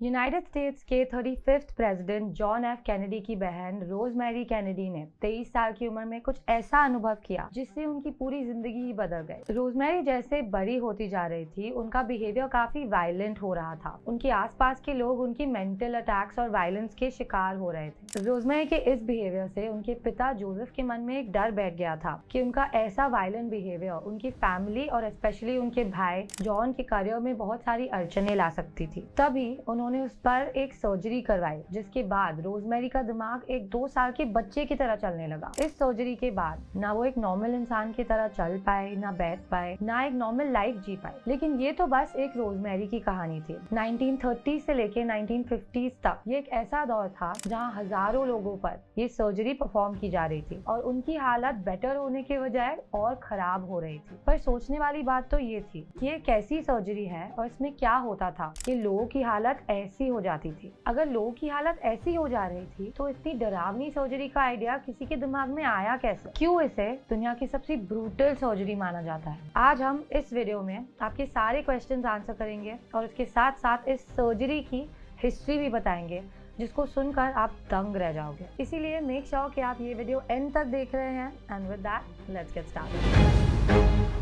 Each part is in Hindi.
यूनाइटेड स्टेट्स के 35th president John F Kennedy की बहन रोजमेरी कैनेडी ने 23 साल की उम्र में कुछ ऐसा अनुभव किया जिससे उनकी पूरी जिंदगी ही बदल गई। रोजमेरी जैसे बड़ी होती जा रही थी, उनका बिहेवियर काफी वायलेंट हो रहा था। उनके आसपास के लोग उनकी मेंटल अटैक्स और वायलेंस के शिकार हो रहे थे। रोजमेरी के इस बिहेवियर से उनके पिता जोसेफ के मन में एक डर बैठ गया था कि उनका ऐसा वायलेंट बिहेवियर उनकी फैमिली और स्पेशली उनके भाई जॉन के करियर में बहुत सारी अड़चने ला सकती थी। तभी उन्होंने उस पर एक सर्जरी करवाई, जिसके बाद रोजमेरी का दिमाग एक 2 साल के बच्चे की तरह चलने लगा। इस सर्जरी के बाद ना वो एक नॉर्मल इंसान की तरह चल पाए, ना बैठ पाए, ना एक नॉर्मल लाइफ जी पाए। लेकिन ये तो बस एक रोजमेरी की कहानी थी। 1930 से लेके 1950s तक ये एक ऐसा दौर था जहाँ हजारों लोगों पर ये सर्जरी परफॉर्म की जा रही थी और उनकी हालत बेटर होने के बजाय और खराब हो रही थी। पर सोचने वाली बात तो ये थी कि ये कैसी सर्जरी है और इसमें क्या होता था कि लोगों की हालत ऐसी हो जाती थी। अगर लोगों की हालत ऐसी हो जा रही थी तो इतनी डरावनी सर्जरी का आइडिया किसी के दिमाग में आया कैसे? क्यों इसे दुनिया की सबसे ब्रूटल सर्जरी माना जाता है? आज हम इस वीडियो में आपके सारे क्वेश्चंस आंसर करेंगे और उसके साथ साथ इस सर्जरी की हिस्ट्री भी बताएंगे, जिसको सुनकर आप दंग रह जाओगे। इसीलिए मेक श्योर कि आप ये वीडियो एंड तक देख रहे हैं। And with that let's get started.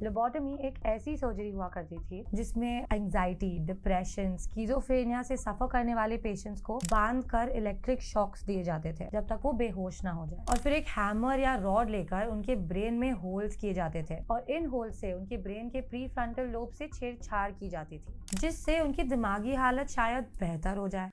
Lobotomy एक ऐसी सर्जरी हुआ करती थी जिसमें एंजाइटी, डिप्रेशन, स्किज़ोफ्रेनिया से सफर करने वाले पेशेंट्स को बांध कर इलेक्ट्रिक शॉक्स दिए जाते थे जब तक वो बेहोश ना हो जाए, और फिर एक हैमर या रॉड लेकर उनके ब्रेन में होल्स किए जाते थे और इन होल्स से उनके ब्रेन के प्री फ्रंटल लोब से छेड़छाड़ की जाती थी, जिससे उनकी दिमागी हालत शायद बेहतर हो जाए।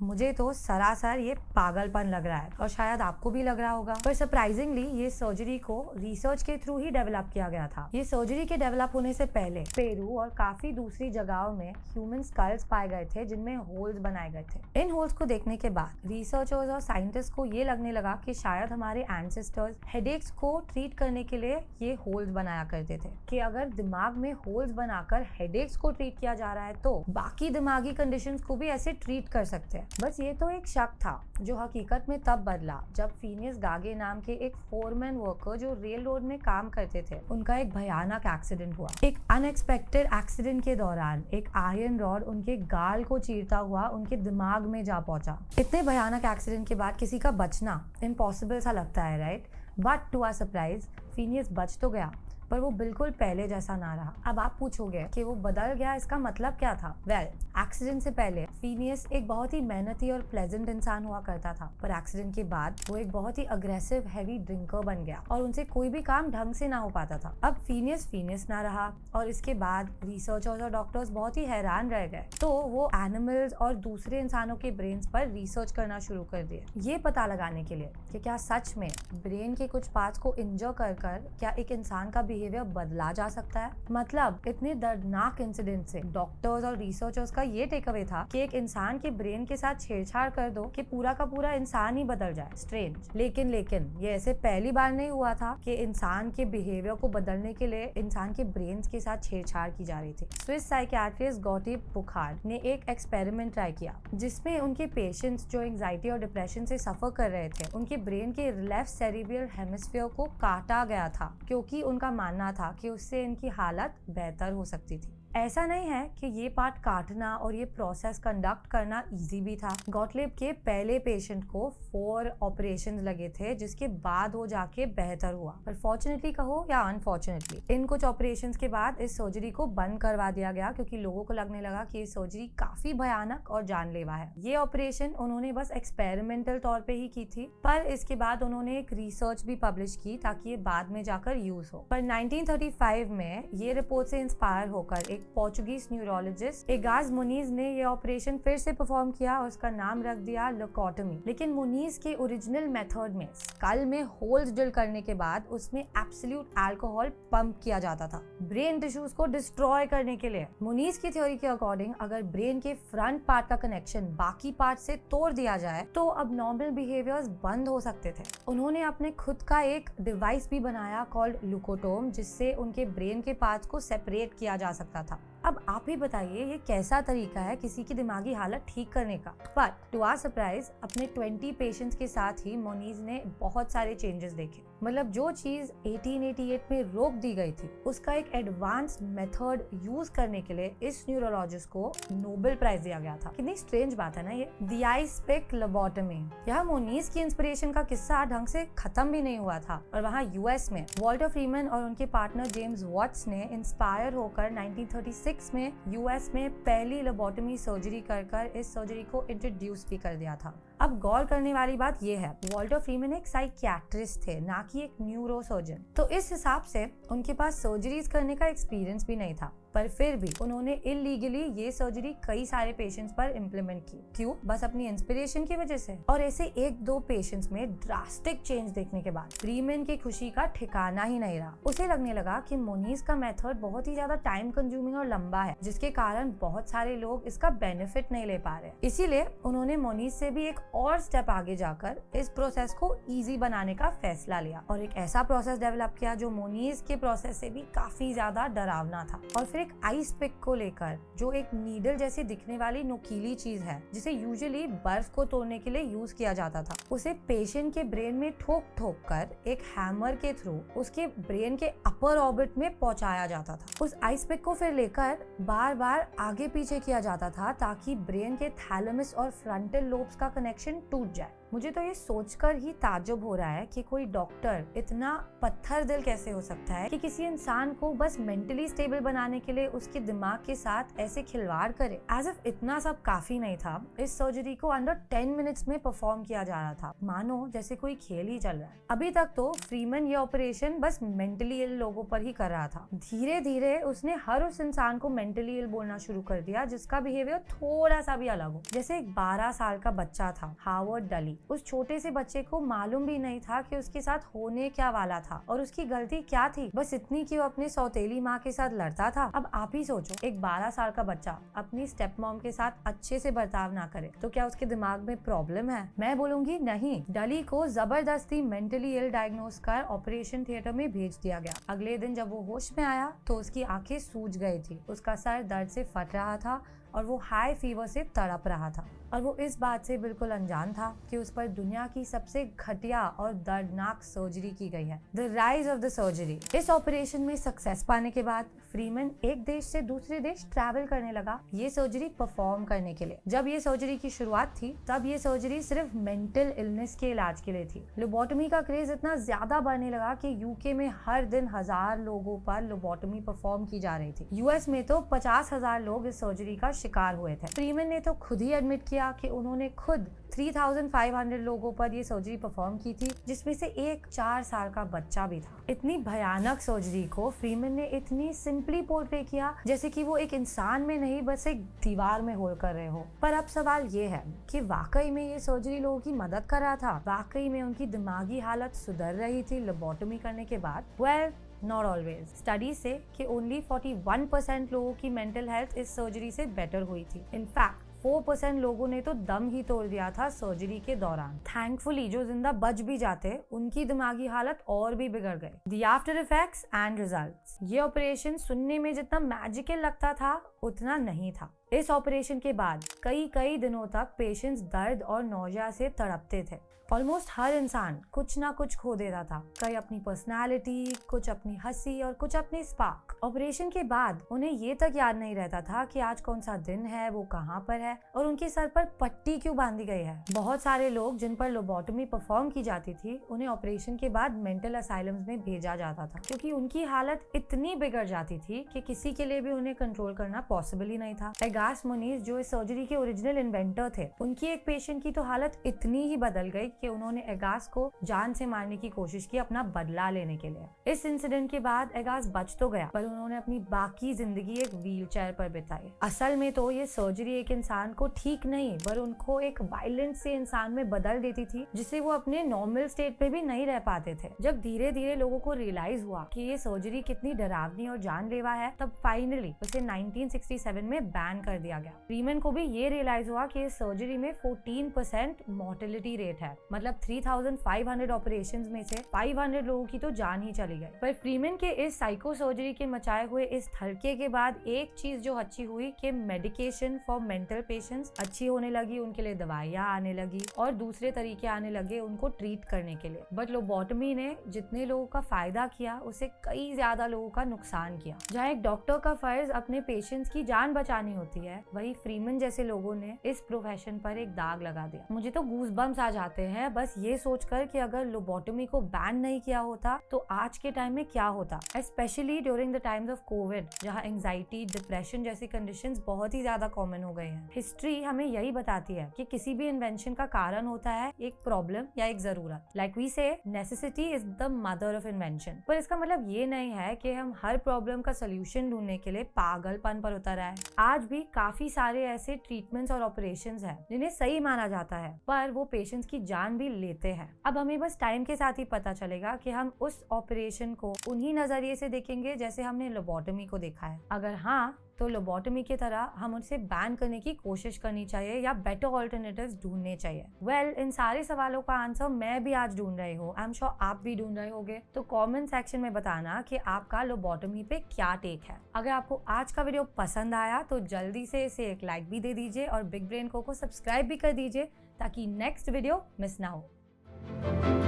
मुझे तो सरासर ये पागलपन लग रहा है और शायद आपको भी लग रहा होगा। पर सरप्राइजिंगली ये सर्जरी को रिसर्च के थ्रू ही डेवलप किया गया था। ये सर्जरी के डेवलप होने से पहले पेरू और काफी दूसरी जगहों में ह्यूमन स्कल्स पाए गए थे जिनमें होल्स बनाए गए थे। इन होल्स को देखने के बाद रिसर्चर्स और साइंटिस्ट को ये लगने लगा कि शायद हमारे एंसेस्टर्स हेडेक्स को ट्रीट करने के लिए ये होल्स बनाया करते थे, कि अगर दिमाग में होल्स बनाकर हेडेक्स को ट्रीट किया जा रहा है तो बाकी दिमागी कंडीशंस को भी ऐसे ट्रीट कर सकते हैं। बस ये तो एक शक था जो हकीकत में तब बदला जब फिनियस गागे नाम के एक फोरमैन वर्कर जो रेल रोड में काम करते थे, उनका एक भयानक एक्सीडेंट हुआ। एक अनएक्सपेक्टेड एक्सीडेंट के दौरान एक आयरन रॉड उनके गाल को चीरता हुआ उनके दिमाग में जा पहुंचा। इतने भयानक एक्सीडेंट के बाद किसी का बचना इम्पॉसिबल सा लगता है, right? But to our surprise Phineas बच तो गया, पर वो बिल्कुल पहले जैसा ना रहा। अब आप पूछोगे कि वो बदल गया, इसका मतलब क्या था? वेल, एक्सीडेंट से पहले फिनियस एक बहुत ही मेहनती और प्लेजेंट इंसान हुआ करता था, पर एक्सीडेंट के बाद वो एक बहुत ही अग्रेसिव हैवी ड्रिंकर बन गया और उनसे कोई भी काम ढंग से ना हो पाता था। अब फिनियस ना रहा और इसके बाद रिसर्चर्स और डॉक्टर्स बहुत ही हैरान रह गए, तो वो एनिमल्स और दूसरे इंसानों के ब्रेन्स पर रिसर्च करना शुरू कर दिए, ये पता लगाने के लिए कि क्या सच में ब्रेन के कुछ पार्ट्स को इंजर कर क्या एक इंसान का बिहेवियर बदला जा सकता है। मतलब इतने दर्दनाक इंसिडेंट से डॉक्टर्स और रिसर्चर्स का ये टेक अवे था कि एक इंसान के ब्रेन के साथ छेड़छाड़ कर दो कि पूरा का पूरा इंसान ही बदल जाए। स्ट्रेंज, लेकिन ये ऐसे पहली बार नहीं हुआ था कि इंसान के बिहेवियर को बदलने के लिए इंसान के ब्रेन के साथ छेड़छाड़ की जा रही थी। स्विस साइकियाट्रिस्ट गॉटलिब बुखार्ड ने एक एक्सपेरिमेंट ट्राई किया जिसमें उनके पेशेंट्स जो एंजाइटी और डिप्रेशन से सफर कर रहे थे, उनके ब्रेन के लेफ्ट सेरिब्रल हेमिस्फीयर को काटा गया था क्योंकि उनका मानना था कि उससे इनकी हालत बेहतर हो सकती थी। ऐसा नहीं है कि ये पार्ट काटना और ये प्रोसेस कंडक्ट करना इजी भी था। गॉटलिब के पहले पेशेंट को 4 ऑपरेशन लगे थे, जिसके बाद वो जाके बेहतर हुआ। पर फॉर्चुनेटली कहो या अनफॉर्चुनेटली, इन कुछ ऑपरेशंस के बाद इस सर्जरी को बंद करवा दिया गया क्योंकि लोगों को लगने लगा कि ये सर्जरी काफी भयानक और जानलेवा है। ये ऑपरेशन उन्होंने बस एक्सपेरिमेंटल तौर पे ही की थी, पर इसके बाद उन्होंने एक रिसर्च भी पब्लिश की ताकि ये बाद में जाकर यूज हो। पर 1935 में ये रिपोर्ट से इंस्पायर होकर पोर्चुगीज न्यूरोलॉजिस्ट एगाज मुनीज ने यह ऑपरेशन फिर से परफॉर्म किया और उसका नाम रख दिया लोकोटमी। लेकिन मुनीज के ओरिजिनल मेथड में स्कल में होल्स ड्रिल करने के बाद उसमें एब्सोल्यूट अल्कोहल पंप किया जाता था ब्रेन टिश्यूज को डिस्ट्रॉय करने के लिए। मुनीज की थ्योरी के अकॉर्डिंग अगर ब्रेन के फ्रंट पार्ट का कनेक्शन बाकी पार्ट से तोड़ दिया जाए तो अब नॉर्मल बिहेवियर्स बंद हो सकते थे। उन्होंने अपने खुद का एक डिवाइस भी बनाया कॉल्ड लुकोटोम, जिससे उनके ब्रेन के पार्ट्स को सेपरेट किया जा सकता था। अब आप ही बताइए ये कैसा तरीका है किसी की दिमागी हालत ठीक करने का। बट टू आवर सरप्राइज अपने 20 पेशेंट्स के साथ ही मोनीज ने बहुत सारे चेंजेस देखे। मतलब जो चीज 1888 में रोक दी गई थी उसका एक एडवांस्ड मेथड यूज करने के लिए इस न्यूरोलॉजिस्ट को नोबेल प्राइज दिया गया था। कितनी स्ट्रेंज बात है ना ये। द आइसपिक लेबोटमी। यह मोनीज की इंस्पिरेशन का किस्सा ढंग से खत्म भी नहीं हुआ था और वहाँ यूएस में वॉल्टर फ्रीमैन और उनके पार्टनर जेम्स वॉट्स ने इंस्पायर होकर 1936 में यूएस में पहली लेबोटमी सर्जरी कर इस सर्जरी को इंट्रोड्यूस भी कर दिया था। अब गौर करने वाली बात यह है, वॉल्टर फ्रीमैन एक साइकियाट्रिस्ट थे, ना कि एक न्यूरोसर्जन। तो इस हिसाब से उनके पास सर्जरीज करने का एक्सपीरियंस भी नहीं था, पर फिर भी उन्होंने इलीगली ये सर्जरी कई सारे पेशेंट्स पर इम्प्लीमेंट की। क्यों? बस अपनी इंस्पिरेशन की वजह से। और ऐसे एक दो पेशेंट्स में ड्रास्टिक चेंज देखने के बाद फ्रीमैन की खुशी का ठिकाना ही नहीं रहा। उसे लगने लगा कि मोनीज का मेथड बहुत ही ज्यादा टाइम कंज्यूमिंग और लंबा है, जिसके कारण बहुत सारे लोग इसका बेनिफिट नहीं ले पा रहे। इसीलिए उन्होंने मोनीज से भी एक और स्टेप आगे जाकर इस प्रोसेस को इजी बनाने का फैसला लिया और एक ऐसा प्रोसेस डेवलप किया जो मोनीज के प्रोसेस से भी काफी ज्यादा डरावना था। और फिर एक आइस पिक को लेकर, जो एक नीडल जैसी दिखने वाली नुकीली चीज है जिसे यूजुअली बर्फ को तोड़ने के लिए यूज किया जाता था, उसे पेशेंट के ब्रेन में ठोक ठोक कर एक हैमर के थ्रू उसके ब्रेन के अपर ऑर्बिट में पहुंचाया जाता था। उस आइस पिक को फिर लेकर बार बार आगे पीछे किया जाता था ताकि ब्रेन के थैलेमस और फ्रंटल लोब्स का कनेक्शन टूट जाए। मुझे तो ये सोचकर ही ताज्जुब हो रहा है कि कोई डॉक्टर इतना पत्थर दिल कैसे हो सकता है कि किसी इंसान को बस मेंटली स्टेबल बनाने के लिए उसके दिमाग के साथ ऐसे खिलवाड़ करे। एज इफ इतना सब काफी नहीं था, इस सर्जरी को अंडर 10 मिनट्स में परफॉर्म किया जा रहा था, मानो जैसे कोई खेल ही चल रहा है। अभी तक तो फ्रीमैन ये ऑपरेशन बस मेंटली इल लोगों पर ही कर रहा था। धीरे धीरे उसने हर उस इंसान को मेंटली इल बोलना शुरू कर दिया जिसका बिहेवियर थोड़ा सा भी अलग हो। जैसे एक 12 साल का बच्चा था, हावर्ड डली। उस छोटे से बच्चे को मालूम भी नहीं था कि उसके साथ होने क्या वाला था और उसकी गलती क्या थी, बस इतनी कि वो अपने सौतेली माँ के साथ लड़ता था। अब आप ही सोचो, एक 12 साल का बच्चा अपनी स्टेप मॉम के साथ अच्छे से बर्ताव ना करे तो क्या उसके दिमाग में प्रॉब्लम है? मैं बोलूंगी नहीं। डली को जबरदस्ती मेंटली इल डायग्नोस कर ऑपरेशन थिएटर में भेज दिया गया। अगले दिन जब वो होश में आया तो उसकी आंखें सूज गई थी, उसका सर दर्द से फट रहा था और वो हाई फीवर से तड़प रहा था। और वो इस बात से बिल्कुल अनजान था कि उस पर दुनिया की सबसे घटिया और दर्दनाक सर्जरी की गई है, the rise of the surgery. इस ऑपरेशन में सक्सेस पाने के बाद फ्रीमैन एक देश से दूसरे देश ट्रैवल करने लगा ये सर्जरी परफॉर्म करने के लिए। जब ये सर्जरी की शुरुआत थी तब ये सर्जरी सिर्फ मेंटल इलनेस के इलाज के लिए थी। लोबोटमी का क्रेज इतना ज्यादा बढ़ने लगा कि यूके में हर दिन 1000 लोगों पर लोबोटमी परफॉर्म की जा रही थी। यूएस में तो 50,000 लोग इस सर्जरी का शिकार हुए थे। फ्रीमैन ने तो खुद ही एडमिट किया कि उन्होंने खुद 3500 लोगों पर ये सर्जरी परफॉर्म की थी, जिसमें से एक 4 साल का बच्चा भी था। इतनी भयानक सर्जरी को फ्रीमैन ने इतनी सिंपली पोर्ट्रे किया जैसे कि वो एक इंसान में नहीं बस एक दीवार में होल कर रहे हो। पर अब सवाल ये है कि वाकई में ये सर्जरी लोगों की मदद कर रहा था? वाकई में उनकी दिमागी हालत सुधर रही थी लोबोटमी करने के बाद? Well, not always. स्टडी से कि ओनली 41% लोगों की मेंटल हेल्थ इस सर्जरी से बेटर हुई थी। इनफैक्ट 4% लोगों ने तो दम ही तोड़ दिया था सर्जरी के दौरान। थैंकफुली जो जिंदा बच भी जाते उनकी दिमागी हालत और भी बिगड़ गई। The after effects and results. ये ऑपरेशन सुनने में जितना मैजिकल लगता था उतना नहीं था। इस ऑपरेशन के बाद कई दिनों तक पेशेंट्स दर्द और नौजिया से तड़पते थे। ऑलमोस्ट हर इंसान कुछ ना कुछ खो देता था, कई अपनी पर्सनालिटी, कुछ अपनी हंसी और कुछ अपनी स्पार्क। ऑपरेशन के बाद उन्हें ये तक याद नहीं रहता था कि आज कौन सा दिन है, वो कहाँ पर है और उनके सर पर पट्टी क्यों बांधी गई है। बहुत सारे लोग जिन पर लोबोटमी परफॉर्म की जाती थी उन्हें ऑपरेशन के बाद मेंटल असाइलम्स में भेजा जाता था, क्योंकि उनकी हालत इतनी बिगड़ जाती थी कि किसी के लिए भी उन्हें कंट्रोल करना पॉसिबल ही नहीं था। एगास मोनीज जो इस सर्जरी के ओरिजिनल इन्वेंटर थे, उनकी एक पेशेंट की तो हालत इतनी ही बदल गई कि उन्होंने एगास को जान से मारने की कोशिश की अपना बदला लेने के लिए। इस इंसिडेंट के बाद एगास बच तो गया, पर उन्होंने अपनी बाकी जिंदगी एक व्हीलचेयर पर बिताई। असल में तो ये सर्जरी एक इंसान को ठीक नहीं पर उनको एक वायलेंट से इंसान में बदल देती थी, जिससे वो अपने नॉर्मल स्टेट पे भी नहीं रह पाते थे। जब धीरे धीरे लोगों को रियलाइज हुआ कि ये सर्जरी कितनी डरावनी और जानलेवा है, तब फाइनली उसे 1967 में बैन कर कर दिया गया। फ्रीमैन को भी ये रियलाइज हुआ कि इस सर्जरी में 14% मोर्टेलिटी रेट है, मतलब 3500 ऑपरेशंस में से 500 लोगों की तो जान ही चली गई। पर फ्रीमैन के इस साइको सर्जरी के मचाए हुए इस धड़के के बाद एक चीज जो अच्छी हुई कि मेडिकेशन फॉर मेंटल पेशेंट्स अच्छी होने लगी, उनके लिए दवाइयाँ आने लगी और दूसरे तरीके आने लगे उनको ट्रीट करने के लिए। बट लोबोटमी ने जितने लोगों का फायदा किया उसे कई ज्यादा लोगों का नुकसान किया। जहाँ एक डॉक्टर का फर्ज अपने पेशेंट्स की जान बचानी होती है, वही फ्रीमैन जैसे लोगों ने इस प्रोफेशन पर एक दाग लगा दिया। मुझे तो गूज़बम्स आ जाते हैं बस ये सोचकर कि अगर लोबोटमी को बैन नहीं किया होता तो आज के टाइम में क्या होता, specially during the times of Covid, जहाँ एंजाइटी, डिप्रेशन जैसी कंडीशंस बहुत ही ज्यादा कॉमन हो गए हैं। हिस्ट्री हमें यही बताती है कि किसी भी इन्वेंशन का कारण होता है एक प्रॉब्लम या एक जरूरत। लाइक वी से necessity is the mother of invention. पर इसका मतलब ये नहीं है कि हम हर प्रॉब्लम का सोल्यूशन ढूंढने के लिए पागलपन पर उतर आए। आज भी काफी सारे ऐसे ट्रीटमेंट्स और ऑपरेशंस हैं जिन्हें सही माना जाता है, पर वो पेशेंट्स की जान भी लेते हैं। अब हमें बस टाइम के साथ ही पता चलेगा कि हम उस ऑपरेशन को उन्हीं नजरिए से देखेंगे जैसे हमने लोबोटमी को देखा है। अगर हाँ, तो लोबोटमी की तरह हम उसे बैन करने की कोशिश करनी चाहिए या बेटर ऑल्टरनेटिव्स ढूंढने चाहिए। वेल, इन सारे सवालों का आंसर मैं भी आज ढूंढ रही हूँ, आई एम श्योर आप भी ढूंढ रहे होंगे। तो कमेंट सेक्शन में बताना कि आपका लोबोटमी पे क्या टेक है। अगर आपको आज का वीडियो पसंद आया तो जल्दी से इसे एक लाइक भी दे दीजिए और बिग ब्रेन को सब्सक्राइब भी कर दीजिए ताकि नेक्स्ट वीडियो मिस ना हो।